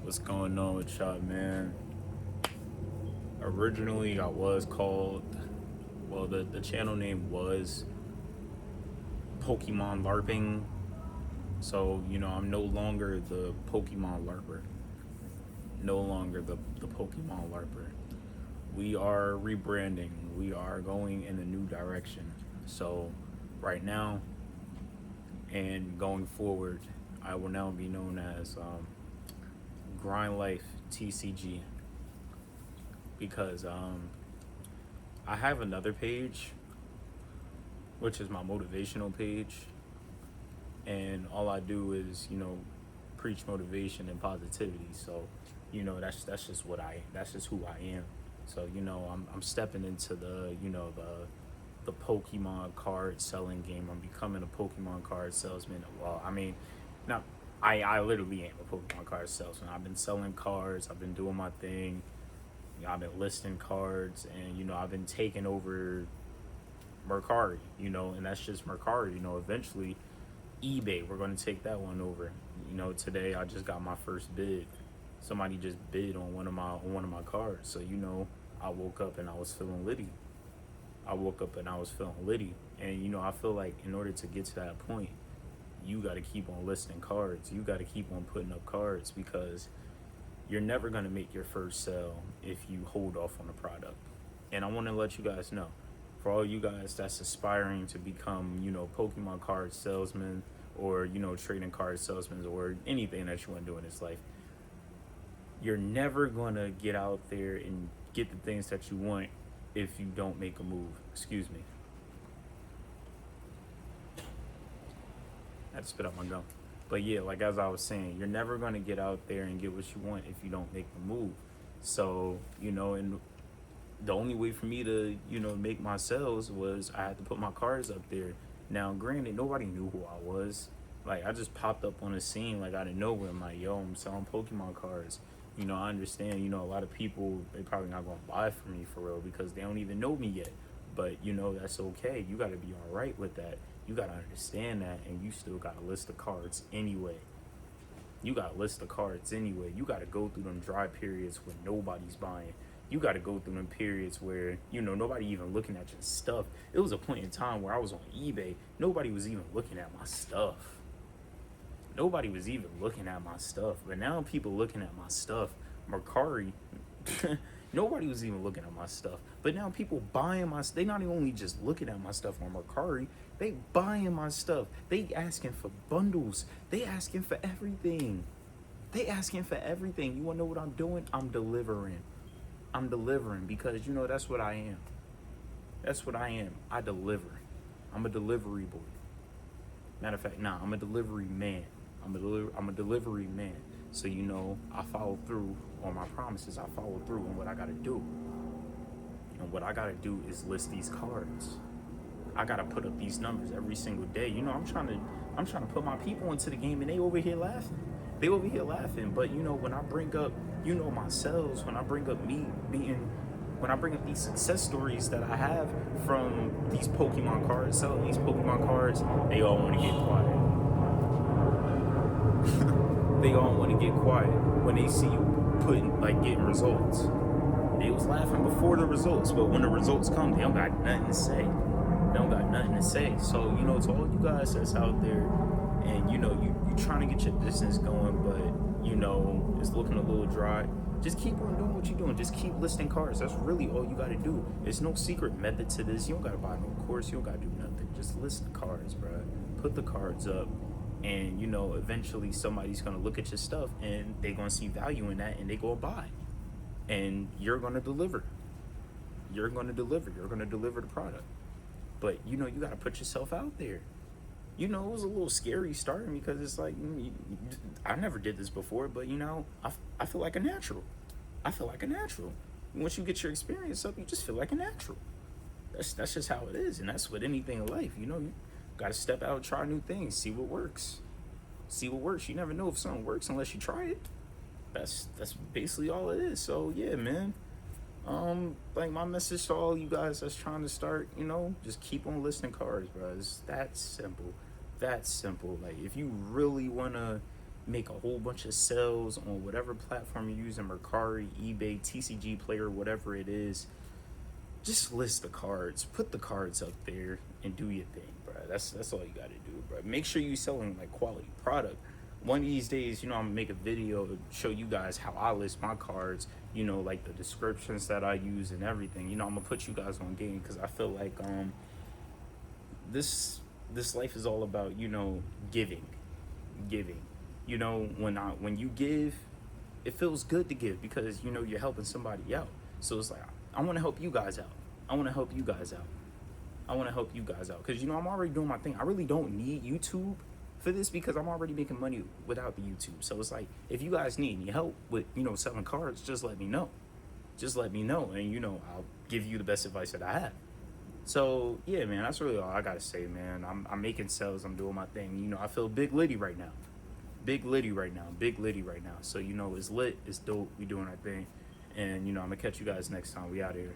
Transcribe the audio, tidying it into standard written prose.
What's going on with y'all, man? Originally, I was called, well, the channel name was Pokemon LARPing. So, I'm no longer the Pokemon LARPer. No longer the Pokemon LARPer. We are rebranding, we are going in a new direction. So, right now and going forward, I will now be known as Grind Life TCG because I have another page, which is my motivational page, and all I do is preach motivation and positivity. So that's just that's just who I am. So I'm stepping into the Pokemon card selling game. I'm becoming a Pokemon card salesman. Well, I mean, not I literally am a Pokemon card salesman. I've been selling cards. I've been doing my thing. I've been listing cards, and I've been taking over Mercari. And that's just Mercari. Eventually eBay, we're going to take that one over. Today I just got my first bid. Somebody just bid on one of my cards. So I woke up and I was feeling litty. And I feel like in order to get to that point, you got to keep on listing cards. You got to keep on putting up cards, because you're never going to make your first sale if you hold off on a product. And I want to let you guys know, for all you guys that's aspiring to become, Pokemon card salesmen, or, trading card salesmen, or anything that you want to do in this life, you're never going to get out there and get the things that you want if you don't make a move. Excuse me. I had to spit out my gum. But yeah, like as I was saying, you're never going to get out there and get what you want if you don't make the move. So, and the only way for me to, make my sales was I had to put my cards up there. Now, granted, nobody knew who I was. Like, I just popped up on the scene, like, out of nowhere. I'm like, yo, I'm selling Pokemon cards. I understand, a lot of people, they probably not going to buy from me for real because they don't even know me yet. But, that's okay. You got to be all right with that. You got to understand that, and you still got to list the cards anyway. You got to list the cards anyway. You got to go through them dry periods when nobody's buying. You got to go through them periods where, nobody even looking at your stuff. It was a point in time where I was on eBay. Nobody was even looking at my stuff. Nobody was even looking at my stuff. But now people looking at my stuff. Mercari, nobody was even looking at my stuff. But now people buying my stuff. They not only just looking at my stuff on Mercari. They buying my stuff. They asking for bundles. They asking for everything. You want to know what I'm doing? I'm delivering because, that's what I am. I deliver. I'm a delivery boy. Matter of fact, I'm a delivery man. I'm a delivery man. So, I follow through on my promises. I follow through on what I got to do. And what I got to do is list these cards. I got to put up these numbers every single day. I'm trying to put my people into the game, and they over here laughing. But, when I bring up, my sales, when I bring up when I bring up these success stories that I have from these Pokemon cards, selling these Pokemon cards, they all want to get quiet. They all want to get quiet when they see you getting results. They was laughing before the results, but when the results come, they don't got nothing to say. So, to all you guys that's out there, and you trying to get your business going, but it's looking a little dry, just keep on doing what you're doing. Just keep listing cards. That's really all you got to do. There's no secret method to this. You don't got to buy no course. You don't got to do nothing. Just list the cards, bro. Put the cards up, and eventually somebody's gonna look at your stuff and they're gonna see value in that, and they go buy, and you're gonna deliver. You're gonna deliver the product. But you got to put yourself out there. It was a little scary starting because it's like, I never did this before, but I feel like a natural. Once you get your experience up, you just feel like a natural. That's just how it is, and that's with anything in life. You got to step out, try new things, see what works. You never know if something works unless you try it. That's basically all it is. So yeah, man. My message to all you guys that's trying to start, just keep on listing cards, bro. It's that simple. Like, if you really want to, make a whole bunch of sales on whatever platform you're using, Mercari, eBay, TCG Player, whatever it is. Just list the cards, put the cards up there, and do your thing, bro. That's all you gotta do, bro. Make sure you're selling like quality product. One of these days, I'm gonna make a video to show you guys how I list my cards. Like the descriptions that I use and everything. I'm gonna put you guys on game because I feel like this life is all about giving. When you give, it feels good to give because you're helping somebody out. So it's like I want to help you guys out. I want to help you guys out. I want to help you guys out because I'm already doing my thing. I really don't need YouTube for this because I'm already making money without the YouTube. So it's like if you guys need any help with selling cards, just let me know. Just let me know, and I'll give you the best advice that I have. So yeah, man, that's really all I gotta say, man. I'm making sales. I'm doing my thing. I feel big litty right now. Big litty right now. Big litty right now. So it's lit. It's dope. We doing our thing. And I'm gonna catch you guys next time. We out here.